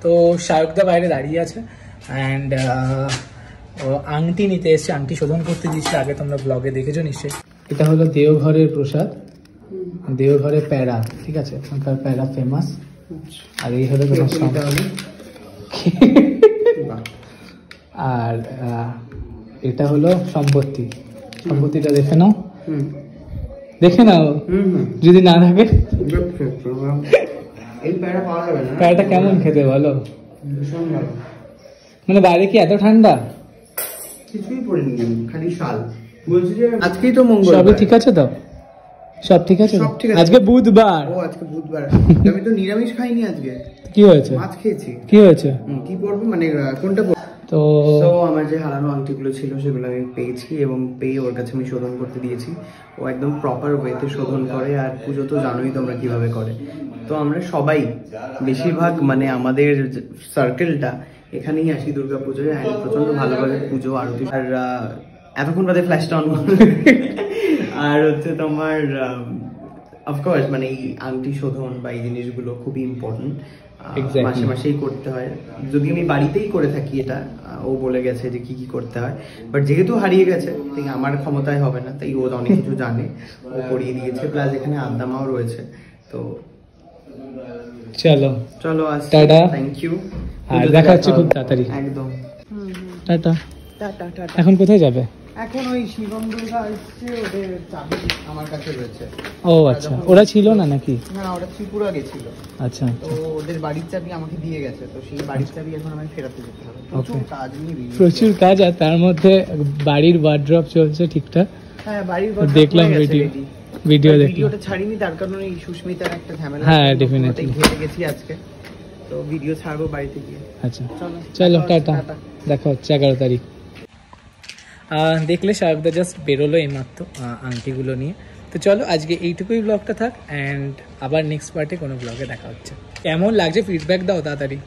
তো শায়কদা বাইরে দাঁড়িয়ে আছে অ্যান্ড আংটি নিতে এসছে, আংটি শোধন করতে দিয়েছিল, আগে তোমরা ব্লগে দেখেছো নিশ্চয়ই। এটা হলো দেওঘরের প্রসাদ, দেওঘরের প্যারা, ঠিক আছে, ওখানকার প্যারা ফেমাস। আর এই হলো তোমার আর এটা হলো সম্পত্তি, সম্পত্তিটা দেখে নাও, দেখে নাও, যদি না থাকে। প্যারাটা কেমন খেতে বলো? মানে বাইরে কি এত ঠান্ডা? কিছুই পড়েনি, খালি শাল। বলছি যে আজকেই তো মঙ্গলবার, সবই ঠিক আছে তো? সব ঠিক আছে? সব ঠিক আছে। আজকে বুধবার। ও আজকে বুধবার। আমি তো নিরামিষ খাইনি আজকে। কি হয়েছে? মাছ খেয়েছি। কি হয়েছে? কি পড়বো মানে কোনটা পড়বো? তো আমার যে হারানো আংটিগুলো ছিল সেগুলো আমি পেয়েছি এবং পেয়ে ওর কাছে আমি শোধন করতে দিয়েছি। ও একদম প্রপার ওয়েতে শোধন করে। আর পুজো তো জানোই তোমরা কিভাবে করে। তো আমরা সবাই বেশিরভাগ মানে আমাদের সার্কেলটা এখানেই আসি দুর্গা পুজোয়, প্রচন্ড ভালোভাবে পুজো আরতি। আর এতক্ষণ বাদে ফ্ল্যাশটা অন আর হচ্ছে তোমার অফকোর্স মানে এই আংটি শোধন বা এই জিনিসগুলো খুবই ইম্পর্টেন্ট, মাসে মাসেই করতে হয়। যদি আমি বাড়িতেই করে থাকি এটা, ও বলে গেছে যে কি কি করতে হয়, বাট যেহেতু হারিয়ে গেছে তাই আমার ক্ষমতায় হবে না, তাই ও অনেক কিছু জানে, ও করিয়ে দিয়েছে। প্লাস এখানে আদ্দামাও রয়েছে। তো চলো চলো টাটা, থ্যাংক ইউ, আর দেখা হচ্ছে খুব তাড়াতাড়ি। একদম টাটা। Tata tata. এখন কোথায় যাবে? এখন ওই শিবম দুর্গা আসছে, ওদের চাবি আমার কাছে রয়েছে। ও আচ্ছা, ওরা ছিল না নাকি? না, ওরা ত্রিপুরা গেছিল। আচ্ছা, তো ওদের বাড়ির চাবি আমাকে দিয়ে গেছে, তো সেই বাড়ির চাবি এখন আমাকে ফেরাতে যেতে হবে। প্রচুর কাজ নিয়ে, প্রচুর কাজ। আর তার মধ্যে বাড়ির ওয়ার্ড্রপ চলছে ঠিকঠাক। হ্যাঁ, বাড়ির দেখলাম ভিডিওটা ছাড়িনি, তার কারণে এই সুস্মিতার একটা ঝামেলা। হ্যাঁ ডেফিনেটলি ঘেটে গেছি আজকে, তো ভিডিও ছাড়বো বাড়িতে গিয়ে। আচ্ছা চলো টাটা, দেখা হচ্ছে 11 তারিখ। দেখলে শায়কদা জাস্ট বেরোলো এইমাত্র আংটিগুলো নিয়ে। তো চলো আজকে এইটুকুই ব্লগটা থাক, অ্যান্ড আবার নেক্সট পার্টে কোনো ব্লগে দেখা হচ্ছে। কেমন লাগছে ফিডব্যাক দাও তাড়াতাড়ি।